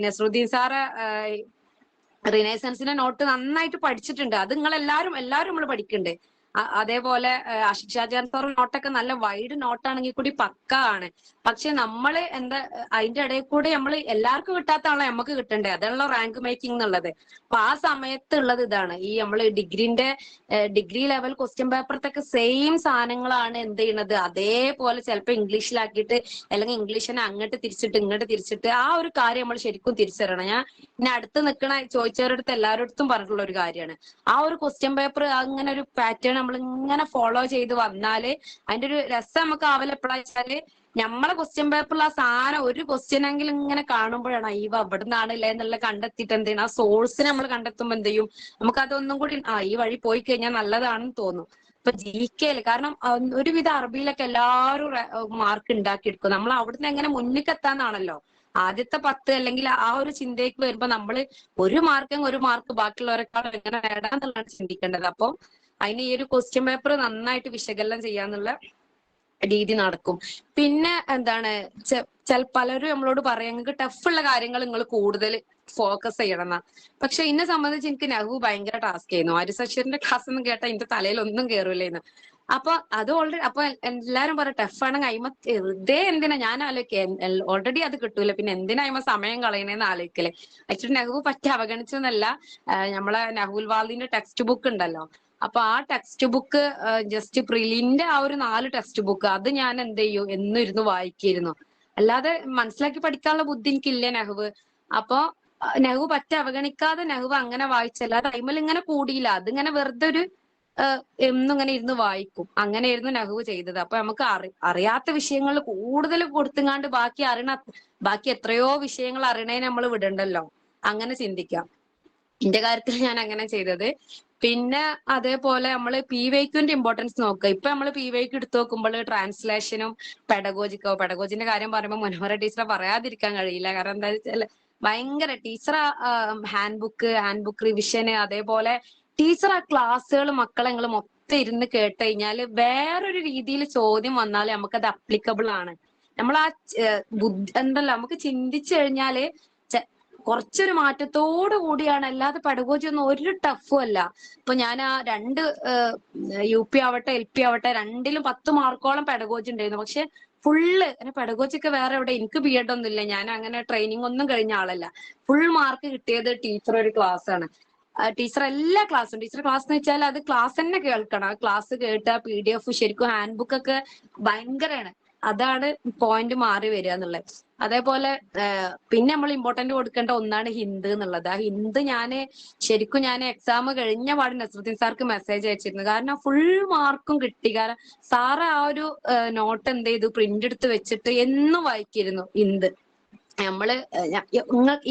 നസ്രുദ്ദീൻ സാറ് റിനൈസൻസിന്റെ നോട്ട് നന്നായിട്ട് പഠിച്ചിട്ടുണ്ട്. അത് നിങ്ങൾ എല്ലാരും നമ്മൾ പഠിക്കണ്ടേ. അതേപോലെ ആഷിഖ് സാർ നോട്ടൊക്കെ നല്ല വൈഡ് നോട്ടാണെങ്കിൽ കൂടി പക്ക ആണ്. പക്ഷെ നമ്മള് എന്താ അതിന്റെ ഇടയിൽ കൂടെ നമ്മൾ എല്ലാവർക്കും കിട്ടാത്താണല്ലോ നമുക്ക് കിട്ടണ്ടേ, അതാണല്ലോ റാങ്ക് മേക്കിംഗ് എന്നുള്ളത്. അപ്പൊ ആ സമയത്തുള്ളത് ഇതാണ്, ഈ നമ്മൾ ഡിഗ്രി ലെവൽ ക്വസ്റ്റ്യൻ പേപ്പറത്തൊക്കെ സെയിം സാധനങ്ങളാണ് എന്ത് ചെയ്യണത്, അതേപോലെ ചിലപ്പോൾ ഇംഗ്ലീഷിലാക്കിയിട്ട് അല്ലെങ്കിൽ ഇംഗ്ലീഷിനെ അങ്ങോട്ട് തിരിച്ചിട്ട് ഇങ്ങോട്ട് തിരിച്ചിട്ട് ആ ഒരു കാര്യം നമ്മൾ ശരിക്കും തിരിച്ചറിയണം. ഞാൻ പിന്നെ അടുത്ത് നിൽക്കണ ചോദിച്ചവരടുത്ത് എല്ലാവരുടെ പറഞ്ഞിട്ടുള്ള ഒരു കാര്യമാണ്, ആ ഒരു ക്വസ്റ്റ്യൻ പേപ്പർ അങ്ങനെ ഒരു പാറ്റേൺ നമ്മൾ ഇങ്ങനെ ഫോളോ ചെയ്ത് വന്നാല് അതിന്റെ ഒരു രസം നമുക്ക് ആവല എപ്പോഴാ വെച്ചാല്, നമ്മളെ ക്വസ്റ്റ്യൻ പേപ്പറിൽ ആ സാധനം ഒരു ക്വസ്റ്റ്യൻ എങ്കിലും ഇങ്ങനെ കാണുമ്പോഴാണ് ഇവിടെ നിന്നാണല്ലേ എന്നുള്ള കണ്ടെത്തിയിട്ട് എന്ത് ചെയ്യണം, ആ സോഴ്സിനെ നമ്മൾ കണ്ടെത്തുമ്പോൾ എന്ത് ചെയ്യും, നമുക്ക് അതൊന്നും കൂടി ഈ വഴി പോയി കഴിഞ്ഞാൽ നല്ലതാണെന്ന് തോന്നും. ഇപ്പൊ GKയിൽ കാരണം ഒരുവിധ അറബിയിലൊക്കെ എല്ലാവരും മാർക്ക് ഉണ്ടാക്കിയെടുക്കും. നമ്മൾ അവിടുന്ന് എങ്ങനെ മുന്നിലേക്ക് എത്താന്നാണല്ലോ ആദ്യത്തെ 10, അല്ലെങ്കിൽ ആ ഒരു ചിന്തയ്ക്ക് വരുമ്പോ നമ്മള് ഒരു മാർക്ക് ബാക്കിയുള്ളവരെക്കാളും എങ്ങനെ നേടാന്നുള്ളതാണ് ചിന്തിക്കേണ്ടത്. അപ്പൊ അതിന് ഈ ഒരു ക്വസ്റ്റ്യൻ പേപ്പർ നന്നായിട്ട് വിശകലനം ചെയ്യാന്നുള്ള രീതി നടക്കും. പിന്നെ എന്താണ്, പലരും നമ്മളോട് പറയാം നിങ്ങൾക്ക് ടഫുള്ള കാര്യങ്ങൾ നിങ്ങൾ കൂടുതൽ ഫോക്കസ് ചെയ്യണം എന്നാ. പക്ഷെ എന്നെ സംബന്ധിച്ച് എനിക്ക് നഹു ഭയങ്കര ടാസ്ക് ആയിരുന്നു. ആര്യസശ്വറിന്റെ ക്ലാസ് ഒന്നും കേട്ടാ എന്റെ തലയിൽ ഒന്നും കയറൂലേന്ന്. അപ്പൊ അത് അപ്പൊ എല്ലാരും പറയാം ടഫാണെങ്കിൽ അയിമ വെറുതെ എന്തിനാ, ഞാൻ ആലോചിക്കുക ഓൾറെഡി അത് കിട്ടൂല, പിന്നെ എന്തിനാ അയിമ സമയം കളയണേന്ന് ആലോചിക്കല്. ആക്ച്വലി നെഹ്റു പറ്റി അവഗണിച്ചെന്നല്ല, നമ്മളെ നഹുൽ വാലിന്റെ ടെക്സ്റ്റ് ബുക്ക് ഉണ്ടല്ലോ, അപ്പൊ ആ ടെക്സ്റ്റ് ബുക്ക് ജസ്റ്റ് പ്രിലിന്റെ ആ ഒരു 4 ടെക്സ്റ്റ് ബുക്ക് അത് ഞാൻ എന്ത് ചെയ്യും എന്നും ഇരുന്ന് വായിക്കായിരുന്നു. അല്ലാതെ മനസ്സിലാക്കി പഠിക്കാനുള്ള ബുദ്ധി എനിക്കില്ല നെഹ്വ്. അപ്പൊ നെഹ്വ് പറ്റി അവഗണിക്കാതെ നെഹ്വ് അങ്ങനെ വായിച്ചല്ല, അത് അയിമൽ ഇങ്ങനെ കൂടിയില്ല, അതിങ്ങനെ വെറുതെ ഒരു എന്നും ഇങ്ങനെ ഇരുന്ന് വായിക്കും. അങ്ങനെയായിരുന്നു നെഹ്വ് ചെയ്തത്. അപ്പൊ നമുക്ക് അറിയാത്ത വിഷയങ്ങൾ കൂടുതൽ കൊടുത്തുങ്ങാണ്ട് ബാക്കി എത്രയോ വിഷയങ്ങൾ അറിയണേന് നമ്മൾ വിടണ്ടല്ലോ, അങ്ങനെ ചിന്തിക്കാം. എന്റെ കാര്യത്തിൽ ഞാൻ അങ്ങനെ ചെയ്തത്. പിന്നെ അതേപോലെ നമ്മൾ PYQന്റെ ഇമ്പോർട്ടൻസ് നോക്കുക. ഇപ്പൊ നമ്മൾ PYQ എടുത്തു നോക്കുമ്പോൾ ട്രാൻസ്ലേഷനും പെഡഗോജിന്റെ കാര്യം പറയുമ്പോൾ മുനവറ ടീച്ചറെ പറയാതിരിക്കാൻ കഴിയില്ല. കാരണം എന്താ വെച്ചാൽ ഭയങ്കര ടീച്ചർ ഹാൻഡ് ബുക്ക് റിവിഷന്, അതേപോലെ ടീച്ചർ ആ ക്ലാസ്സുകൾ മക്കളെ നിങ്ങൾ മൊത്തം ഇരുന്ന് കേട്ട് കഴിഞ്ഞാൽ വേറൊരു രീതിയിൽ ചോദ്യം വന്നാൽ നമുക്കത് അപ്ലിക്കബിൾ ആണ്. നമ്മൾ ആ ബുദ്ധി എന്തല്ലോ നമുക്ക് ചിന്തിച്ചു കഴിഞ്ഞാല് കുറച്ചൊരു മാറ്റത്തോടു കൂടിയാണ്, അല്ലാതെ പെഡഗോജി ഒന്നും ഒരു ടഫും അല്ല. ഇപ്പൊ ഞാൻ ആ 2 UP ആവട്ടെ LP ആവട്ടെ 2ലും 10 മാർക്കോളം പെഡഗോജി ഉണ്ടായിരുന്നു. പക്ഷെ ഫുള്ള് പെഡഗോജി ഒക്കെ വേറെ എവിടെ, എനിക്ക് BEd ഒന്നും ഇല്ല, ഞാൻ അങ്ങനെ ട്രെയിനിങ് ഒന്നും കഴിഞ്ഞ ആളല്ല. ഫുൾ മാർക്ക് കിട്ടിയത് ടീച്ചർ ഒരു ക്ലാസ് ആണ്. ടീച്ചർ എല്ലാ ക്ലാസ്സും ടീച്ചർ ക്ലാസ് എന്ന് വെച്ചാൽ അത് ക്ലാസ് തന്നെ കേൾക്കണം. ക്ലാസ് കേട്ട PDF ശരിക്കും ഹാൻഡ് ബുക്ക് ഒക്കെ ഭയങ്കരമാണ്. അതാണ് പോയിന്റ് മാറി വരിക എന്നുള്ളത്. അതേപോലെ പിന്നെ നമ്മൾ ഇമ്പോർട്ടന്റ് കൊടുക്കേണ്ട ഒന്നാണ് ഹിന്ദ് എന്നുള്ളത്. ആ ഹിന്ദ് ശരിക്കും ഞാൻ എക്സാം കഴിഞ്ഞ പാട് നസ്രുദ്ദീൻ സാർക്ക് മെസ്സേജ് അയച്ചിരുന്നു. കാരണം ഫുൾ മാർക്കും കിട്ടി. കാരണം സാറ് ആ ഒരു നോട്ട് എന്ത് ചെയ്തു, പ്രിന്റ് എടുത്ത് വെച്ചിട്ട് എന്നും വായിക്കിരുന്നു ഹിന്ദ്. നമ്മള്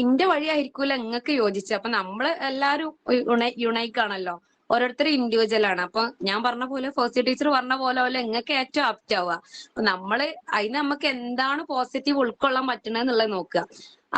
ഇന്റെ വഴിയായിരിക്കൂല നിങ്ങൾക്ക് യോജിച്ചത്. അപ്പൊ നമ്മള് എല്ലാരും യുണൈക്ക് ആണല്ലോ, ഓരോരുത്തർ ഇൻഡിവിജ്വൽ ആണ്. അപ്പൊ ഞാൻ പറഞ്ഞ പോലെ ഫസ്റ്റ് ടീച്ചർ പറഞ്ഞ പോലെ നിങ്ങൾക്ക് ഏറ്റവും ആപ്റ്റ് ആവുക. അപ്പൊ നമ്മള് അതിന് നമുക്ക് എന്താണ് പോസിറ്റീവ് ഉൾക്കൊള്ളാൻ പറ്റണെന്നുള്ളത് നോക്കുക.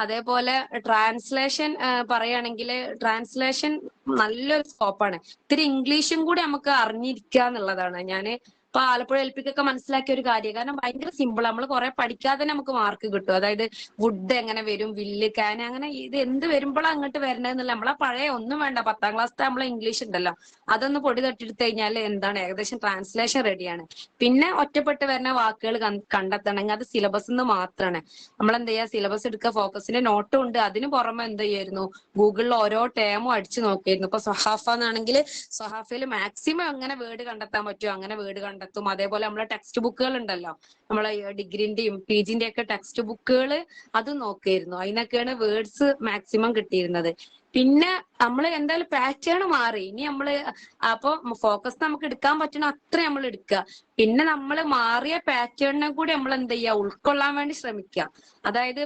അതേപോലെ ട്രാൻസ്ലേഷൻ പറയുകയാണെങ്കിൽ ട്രാൻസ്ലേഷൻ നല്ലൊരു സ്കോപ്പാണ്. ഇത്തിരി ഇംഗ്ലീഷും കൂടി നമുക്ക് അറിഞ്ഞിരിക്കുക എന്നുള്ളതാണ്. ഞാന് ഇപ്പൊ ആലപ്പുഴ LP ക്കൊക്കെ മനസ്സിലാക്കിയ ഒരു കാര്യം. കാരണം ഭയങ്കര സിമ്പിൾ, നമ്മൾ കുറെ പഠിക്കാതെ നമുക്ക് മാർക്ക് കിട്ടും. അതായത് വുഡ് എങ്ങനെ വരും, വില്ല്, കാൻ, അങ്ങനെ ഇത് എന്ത് വരുമ്പോഴാണ് അങ്ങോട്ട് വരണമെന്നില്ല. നമ്മളെ പഴയ ഒന്നും വേണ്ട, 10ാം ക്ലാസ്സിലെ നമ്മളെ ഇംഗ്ലീഷ് ഉണ്ടല്ലോ, അതൊന്ന് പൊടി തട്ടിയെടുത്ത് കഴിഞ്ഞാൽ എന്താണ് ഏകദേശം ട്രാൻസ്ലേഷൻ റെഡിയാണ്. പിന്നെ ഒറ്റപ്പെട്ട് വരുന്ന വാക്കുകൾ കണ്ടെത്തണമെങ്കിൽ അത് സിലബസ് നിന്ന് മാത്രമാണ്. നമ്മൾ എന്ത് ചെയ്യുക, സിലബസ് എടുക്കുക, ഫോക്കസിന്റെ നോട്ടും ഉണ്ട്. അതിന് പുറമെ എന്ത് ചെയ്യായിരുന്നു, ഗൂഗിളിൽ ഓരോ ടേമും അടിച്ചു നോക്കിയിരുന്നു. ഇപ്പൊ സൊഹാഫ എന്നാണെങ്കിൽ സൊഹാഫയിൽ മാക്സിമം എങ്ങനെ വേർഡ് കണ്ടെത്താൻ പറ്റുമോ അങ്ങനെ വേർഡ് കണ്ടെത്തും. അതേപോലെ നമ്മളെ ടെക്സ്റ്റ് ബുക്കുകൾ ഉണ്ടല്ലോ, നമ്മളെ ഡിഗ്രിന്റെയും PGന്റെ ഒക്കെ ടെക്സ്റ്റ് ബുക്കുകൾ, അത് നോക്കിയിരുന്നു. അതിനൊക്കെയാണ് വേർഡ്സ് മാക്സിമം കിട്ടിയിരുന്നത്. പിന്നെ നമ്മൾ എന്തായാലും പാറ്റേൺ മാറി. ഇനി നമ്മള് അപ്പൊ ഫോക്കസ് നമുക്ക് എടുക്കാൻ പറ്റണ അത്ര നമ്മൾ എടുക്കുക. പിന്നെ നമ്മൾ മാറിയ പാറ്റേണിനെ കൂടി നമ്മൾ എന്ത് ചെയ്യുക, ഉൾക്കൊള്ളാൻ വേണ്ടി ശ്രമിക്കുക. അതായത്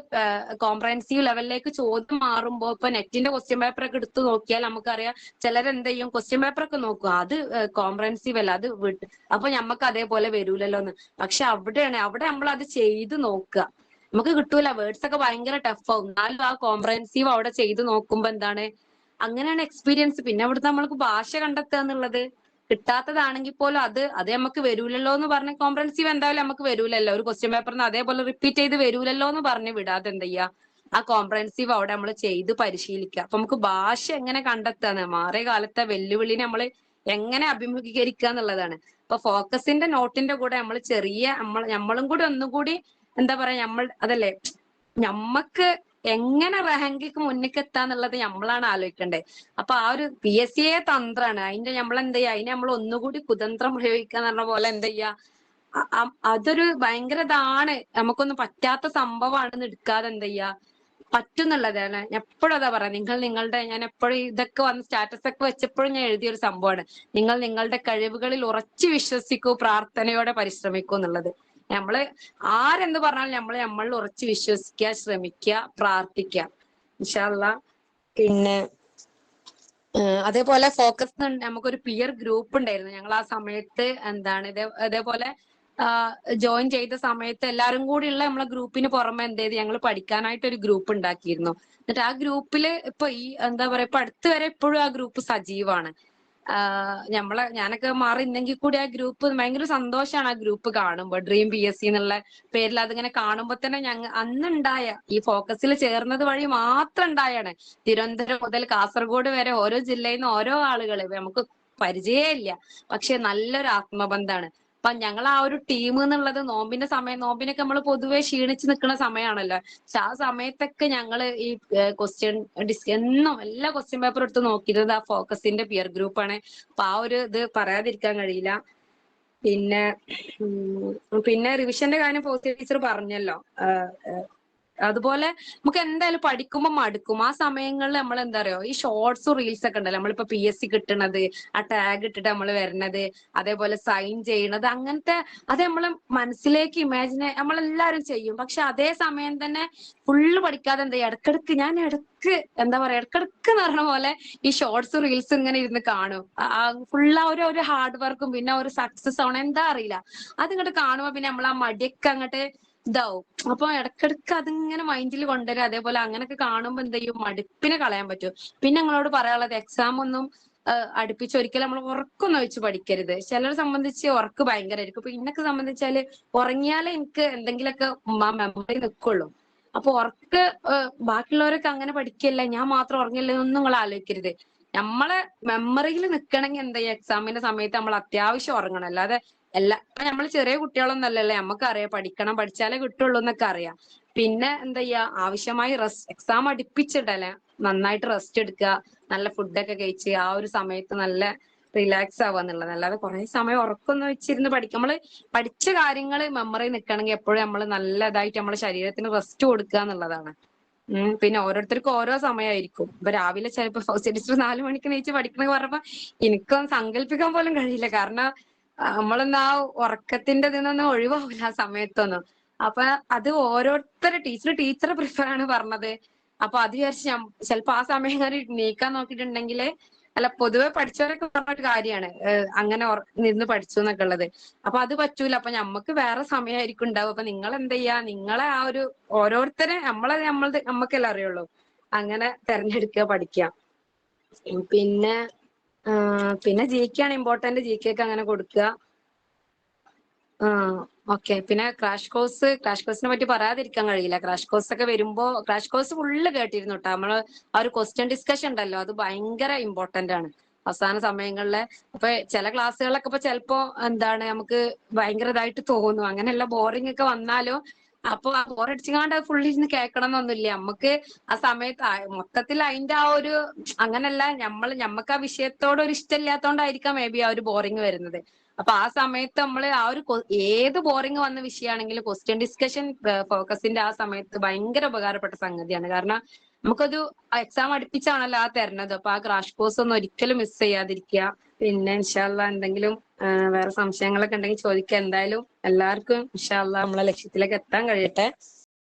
കോംപ്രഹെൻസീവ് ലെവലിലേക്ക് ചോദ്യം മാറുമ്പോൾ ഇപ്പൊ നെറ്റിന്റെ ക്വസ്റ്റ്യൻ പേപ്പർ ഒക്കെ എടുത്ത് നോക്കിയാൽ നമുക്കറിയാം, ചിലരെന്ത് ചെയ്യും, ക്വസ്റ്റ്യൻ പേപ്പർ ഒക്കെ നോക്കുക, അത് കോംപ്രഹെൻസീവ് അല്ല, അത് വിട്ട്, അപ്പൊ നമുക്ക് അതേപോലെ വരൂലല്ലോ എന്ന്. പക്ഷെ അവിടെ നമ്മൾ അത് ചെയ്ത് നോക്കുക. നമുക്ക് കിട്ടൂല, വേർഡ്സ് ഒക്കെ ഭയങ്കര ടഫ് ആവും. എന്നാലും ആ കോംപ്രഹെൻസീവ് അവിടെ ചെയ്ത് നോക്കുമ്പോ എന്താണ്, അങ്ങനെയാണ് എക്സ്പീരിയൻസ്. പിന്നെ അവിടുത്തെ നമ്മൾക്ക് ഭാഷ കണ്ടെത്തുക എന്നുള്ളത്, കിട്ടാത്തതാണെങ്കിൽ പോലും അത് നമുക്ക് വരൂലല്ലോ എന്ന് പറഞ്ഞ്, കോംപ്രഹെൻസീവ് എന്തായാലും നമുക്ക് വരൂലല്ലോ, ഒരു ക്വസ്റ്റ്യൻ പേപ്പറിന് അതേപോലെ റിപ്പീറ്റ് ചെയ്ത് വരൂലല്ലോ എന്ന് പറഞ്ഞ് വിടാതെ എന്ത് ചെയ്യുക, ആ കോംപ്രഹെൻസീവ് അവിടെ നമ്മൾ ചെയ്ത് പരിശീലിക്കുക. അപ്പൊ നമുക്ക് ഭാഷ എങ്ങനെ കണ്ടെത്തുക, മാറിയ കാലത്തെ വെല്ലുവിളിനെ നമ്മൾ എങ്ങനെ അഭിമുഖീകരിക്കുക എന്നുള്ളതാണ്. ഇപ്പൊ ഫോക്കസിന്റെ നോട്ടിന്റെ കൂടെ നമ്മൾ നമ്മളും കൂടി ഒന്നുകൂടി എന്താ പറയാ, അതല്ലേ, നമ്മക്ക് എങ്ങനെ റാങ്കിക്ക് മുന്നിക്ക് എത്താന്നുള്ളത് നമ്മളാണ് ആലോചിക്കേണ്ടത്. അപ്പൊ ആ ഒരു PSA തന്ത്രമാണ്. അതിന്റെ നമ്മൾ എന്ത് ചെയ്യുക, അതിനെ നമ്മൾ ഒന്നുകൂടി കുതന്ത്രം പ്രയോഗിക്കുക എന്ന് പറഞ്ഞ പോലെ എന്ത് ചെയ്യുക, അതൊരു ഭയങ്കര ഇതാണ്, നമുക്കൊന്നും പറ്റാത്ത സംഭവമാണെന്ന് എടുക്കാതെ എന്ത് ചെയ്യുക, പറ്റുന്നുള്ളതാണ്. ഞാൻ എപ്പോഴും അതാ പറയാം, ഞാൻ എപ്പോഴും ഇതൊക്കെ വന്ന് സ്റ്റാറ്റസ് ഒക്കെ വെച്ചപ്പോഴും ഞാൻ എഴുതിയൊരു സംഭവമാണ്, നിങ്ങൾ നിങ്ങളുടെ കഴിവുകളിൽ ഉറച്ചു വിശ്വസിക്കൂ, പ്രാർത്ഥനയോടെ പരിശ്രമിക്കൂ എന്നുള്ളത്. നമ്മള് ആരെന്ത് പറഞ്ഞാലും നമ്മളിൽ ഉറച്ചു വിശ്വസിക്കുക, ശ്രമിക്കുക, പ്രാർത്ഥിക്കുക, ഇൻഷാ അല്ലാഹ്. പിന്നെ അതേപോലെ ഫോക്കസ് നമുക്കൊരു പിയർ ഗ്രൂപ്പ് ഉണ്ടായിരുന്നു. ഞങ്ങൾ ആ സമയത്ത് എന്താണ് അതേപോലെ ജോയിൻ ചെയ്ത സമയത്ത് എല്ലാവരും കൂടിയുള്ള നമ്മളെ ഗ്രൂപ്പിന് പുറമെ എന്ത് ചെയ്ത്, ഞങ്ങൾ പഠിക്കാനായിട്ട് ഒരു ഗ്രൂപ്പ് ഉണ്ടാക്കിയിരുന്നു. എന്നിട്ട് ആ ഗ്രൂപ്പില് ഇപ്പൊ എന്താ പറയാ, ഇപ്പൊ അടുത്ത് വരെ ഇപ്പോഴും ആ ഗ്രൂപ്പ് സജീവമാണ്. ഞാനൊക്കെ മാറിന്നെങ്കിൽ കൂടി ആ ഗ്രൂപ്പ് ഭയങ്കര സന്തോഷമാണ്. ആ ഗ്രൂപ്പ് കാണുമ്പോൾ ഡ്രീം PSC എന്നുള്ള പേരിൽ അതിങ്ങനെ കാണുമ്പോൾ തന്നെ അന്നുണ്ടായ ഈ ഫോക്കസിൽ ചേർന്നത് വഴി മാത്രം ഉണ്ടായാണ്. തിരുവനന്തപുരം മുതൽ കാസർഗോഡ് വരെ ഓരോ ജില്ലയിൽ നിന്ന് ഓരോ ആളുകൾ നമുക്ക് പരിചയമില്ല, പക്ഷെ നല്ലൊരു ആത്മബന്ധമാണ്. അപ്പൊ ഞങ്ങൾ ആ ഒരു ടീം എന്നുള്ളത് നോമ്പിനൊക്കെ നമ്മൾ പൊതുവെ ക്ഷീണിച്ച് നിൽക്കുന്ന സമയമാണല്ലോ. പക്ഷെ ആ സമയത്തൊക്കെ ഞങ്ങള് ഈ എന്നും എല്ലാ ക്വസ്റ്റ്യൻ പേപ്പർ എടുത്ത് നോക്കിയിരുന്നത് ആ ഫോക്കസിന്റെ പിയർ ഗ്രൂപ്പാണ്. അപ്പൊ ആ ഒരു ഇത് പറയാതിരിക്കാൻ കഴിയില്ല. പിന്നെ റിവിഷന്റെ കാര്യം പോസ്റ്റ് ടീച്ചർ പറഞ്ഞല്ലോ. അതുപോലെ നമുക്ക് എന്തായാലും പഠിക്കുമ്പോൾ മടുക്കും. ആ സമയങ്ങളിൽ നമ്മൾ എന്താ പറയുക, ഈ ഷോർട്സും റീൽസ് ഒക്കെ ഉണ്ടല്ലോ, നമ്മളിപ്പോ PSC കിട്ടണത്, ആ ടാഗ് ഇട്ടിട്ട് നമ്മൾ വരണത്, അതേപോലെ സൈൻ ചെയ്യണത്, അങ്ങനത്തെ അത് നമ്മൾ മനസ്സിലേക്ക് നമ്മളെല്ലാരും ചെയ്യും. പക്ഷെ അതേ സമയം തന്നെ ഫുള്ള് പഠിക്കാതെ എന്താ ഇടക്കിടക്ക് എന്താ പറയാ, ഇടക്കിടക്ക് എന്ന് പറഞ്ഞ പോലെ ഈ ഷോർട്സ് റീൽസ് ഇങ്ങനെ ഇരുന്ന് കാണും. ഫുള്ള് ഒരു ഹാർഡ് വർക്കും പിന്നെ ഒരു സക്സസ് ആവണം എന്താ അറിയില്ല, അതിങ്ങോട്ട് കാണുമ്പോ പിന്നെ നമ്മൾ ആ മടിയൊക്കെ അങ്ങോട്ട് ഇതാവും. അപ്പൊ ഇടക്കിടക്ക് അതിങ്ങനെ മൈൻഡിൽ കൊണ്ടുവരും. അതേപോലെ അങ്ങനെയൊക്കെ കാണുമ്പോ എന്ത് ചെയ്യും, മടുപ്പിനെ കളയാൻ പറ്റും. പിന്നെ നിങ്ങളോട് പറയാനുള്ളത്, എക്സാം ഒന്നും അടുപ്പിച്ച് ഒരിക്കലും നമ്മൾ ഉറക്കൊന്നും വെച്ച് പഠിക്കരുത്. ചിലരെ സംബന്ധിച്ച് ഉറക്ക് ഭയങ്കരമായിരിക്കും. ഇപ്പൊ ഇന്നൊക്കെ സംബന്ധിച്ചാല് ഉറങ്ങിയാലേ എനിക്ക് എന്തെങ്കിലുമൊക്കെ മെമ്മറി നിൽക്കുള്ളൂ. അപ്പൊ ഉറക്ക് ബാക്കിയുള്ളവരൊക്കെ അങ്ങനെ പഠിക്കല്ല, ഞാൻ മാത്രം ഉറങ്ങില്ല എന്നൊന്നും നിങ്ങൾ ആലോചിക്കരുത്. നമ്മളെ മെമ്മറിയിൽ നിൽക്കണമെങ്കിൽ എന്താ, ഈ എക്സാമിന്റെ സമയത്ത് നമ്മൾ അത്യാവശ്യം ഉറങ്ങണം. അല്ലാതെ നമ്മൾ ചെറിയ കുട്ടികളൊന്നും അല്ലല്ലേ, നമുക്കറിയാം പഠിക്കണം, പഠിച്ചാലേ കിട്ടുള്ളൂ എന്നൊക്കെ അറിയാം. പിന്നെ എന്താ ചെയ്യാ, ആവശ്യമായി എക്സാം അടുപ്പിച്ചിട്ടല്ലേ നന്നായിട്ട് റെസ്റ്റ് എടുക്കുക, നല്ല ഫുഡൊക്കെ കഴിച്ച് ആ ഒരു സമയത്ത് നല്ല റിലാക്സ് ആവുക എന്നുള്ളത്. അല്ലാതെ കുറെ സമയം ഉറക്കൊന്നും വെച്ചിരുന്ന് പഠിക്കും. നമ്മള് പഠിച്ച കാര്യങ്ങൾ മെമ്മറി നിൽക്കണമെങ്കിൽ എപ്പോഴും നമ്മൾ നല്ലതായിട്ട് നമ്മുടെ ശരീരത്തിന് റെസ്റ്റ് കൊടുക്കുക എന്നുള്ളതാണ്. പിന്നെ ഓരോരുത്തർക്കും ഓരോ സമയമായിരിക്കും. ഇപ്പൊ രാവിലെ ചിലപ്പോ ഫസ്റ്റ് സെമിസ്റ്റർ 4 മണിക്ക് നീച്ച് പഠിക്കണമെന്ന് പറഞ്ഞപ്പോ എനിക്കൊന്നും സങ്കല്പിക്കാൻ പോലും കഴിയില്ല. കാരണം നമ്മളൊന്നും ആ ഉറക്കത്തിന്റെ ഇതിൽ നിന്നൊന്നും ഒഴിവാവില്ല ആ സമയത്തൊന്നും. അപ്പൊ അത് ഓരോരുത്തരെ ടീച്ചറെ പ്രിഫർ ആണ് പറഞ്ഞത്. അപ്പൊ അത് വിചാരിച്ച് ചിലപ്പോ ആ സമയം ഞാൻ നീക്കാൻ നോക്കിയിട്ടുണ്ടെങ്കിൽ, അല്ല പൊതുവെ പഠിച്ചവരൊക്കെ പറഞ്ഞ ഒരു കാര്യമാണ് അങ്ങനെ നിന്ന് പഠിച്ചു എന്നൊക്കെ ഉള്ളത്. അപ്പൊ അത് പറ്റൂല. അപ്പൊ നമ്മക്ക് വേറെ സമയമായിരിക്കും ഉണ്ടാവും. അപ്പൊ നിങ്ങൾ എന്ത് ചെയ്യാ, നിങ്ങളെ ആ ഒരു ഓരോരുത്തരെ നമ്മക്കെല്ലാം അറിയുള്ളൂ, അങ്ങനെ തെരഞ്ഞെടുക്കുക, പഠിക്കുക. പിന്നെ പിന്നെ ജി കെ ആണ് ഇമ്പോർട്ടന്റ്, ജി കെ ഒക്കെ അങ്ങനെ കൊടുക്കുക. ഓക്കെ. പിന്നെ ക്രാഷ് കോഴ്സിനെ പറ്റി പറയാതിരിക്കാൻ കഴിയില്ല. ക്രാഷ് കോഴ്സ് ഒക്കെ വരുമ്പോ ക്രാഷ് കോഴ്സ് ഫുള്ള് കേട്ടിരുന്നു കേട്ടോ. നമ്മള് ആ ഒരു ക്വസ്റ്റ്യൻ ഡിസ്കഷൻ ഉണ്ടല്ലോ, അത് ഭയങ്കര ഇമ്പോർട്ടന്റ് ആണ് അവസാന സമയങ്ങളിലെ. അപ്പൊ ചില ക്ലാസ്സുകളിലൊക്കെ ഇപ്പൊ ചിലപ്പോ എന്താണ് നമുക്ക് ഭയങ്കര ഇതായിട്ട് തോന്നും, അങ്ങനെയല്ല ബോറിംഗ് ഒക്കെ വന്നാലോ. അപ്പൊ ബോറടിച്ചാണ്ട് ഫുള്ള് ഇരുന്ന് കേൾക്കണം എന്നൊന്നുമില്ല. നമുക്ക് ആ സമയത്ത് മൊത്തത്തിൽ അതിന്റെ ആ ഒരു അങ്ങനല്ല, ഞമ്മക്ക് ആ വിഷയത്തോട് ഒരു ഇഷ്ടമില്ലാത്തോണ്ടായിരിക്കാം മേ ബി ആ ഒരു ബോറിംഗ് വരുന്നത്. അപ്പൊ ആ സമയത്ത് നമ്മൾ ആ ഒരു ഏത് ബോറിംഗ് വന്ന വിഷയമാണെങ്കിലും ക്വസ്റ്റ്യൻ ഡിസ്കഷൻ ഫോക്കസിന്റെ ആ സമയത്ത് ഭയങ്കര ഉപകാരപ്പെട്ട സംഗതിയാണ്. കാരണം നമുക്കൊരു എക്സാം അടുപ്പിച്ചാണല്ലോ ആ തരുന്നത്. അപ്പൊ ആ ക്രാഷ് കോഴ്സ് ഒന്നും ഒരിക്കലും മിസ് ചെയ്യാതിരിക്കുക. പിന്നെ ഇൻഷാ അള്ളാ എന്തെങ്കിലും വേറെ സംശയങ്ങളൊക്കെ ഉണ്ടെങ്കിൽ ചോദിക്കുക. എന്തായാലും എല്ലാവർക്കും ഇൻഷാ അള്ളാ നമ്മളെ ലക്ഷ്യത്തിലേക്ക് എത്താൻ കഴിയട്ടെ.